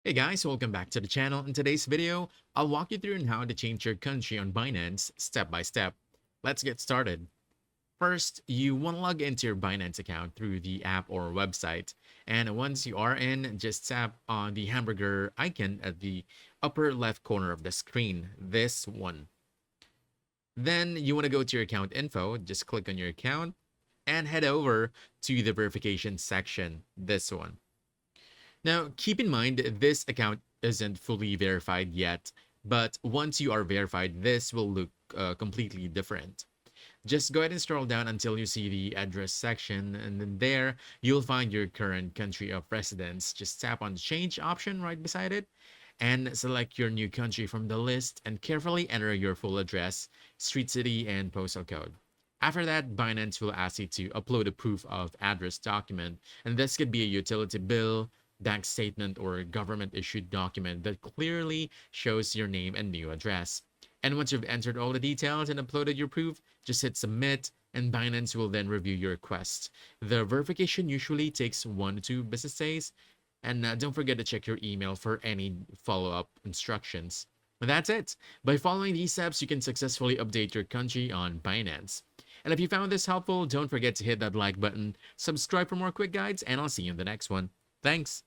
Hey guys, welcome back to the channel. In today's video, I'll walk you through on how to change your country on Binance step by step. Let's get started. First, you want to log into your Binance account through the app or website. And once you are in, just tap on the hamburger icon at the upper left corner of the screen, this one. Then you want to go to your account info, just click on your account and head over to the verification section, this one. Now, keep in mind this account isn't fully verified yet, but once you are verified, this will look completely different. Just go ahead and scroll down until you see the address section, and then there you'll find your current country of residence. Just tap on the change option right beside it and select your new country from the list and carefully enter your full address, street, city, and postal code. After that, Binance will ask you to upload a proof of address document, and this could be a utility bill, bank statement, or government issued document that clearly shows your name and new address. And once you've entered all the details and uploaded your proof, just hit submit and Binance will then review your request. The verification usually takes 1 to 2 business days. And don't forget to check your email for any follow up instructions. And that's it. By following these steps, you can successfully update your country on Binance. And if you found this helpful, don't forget to hit that like button, subscribe for more quick guides, and I'll see you in the next one. Thanks.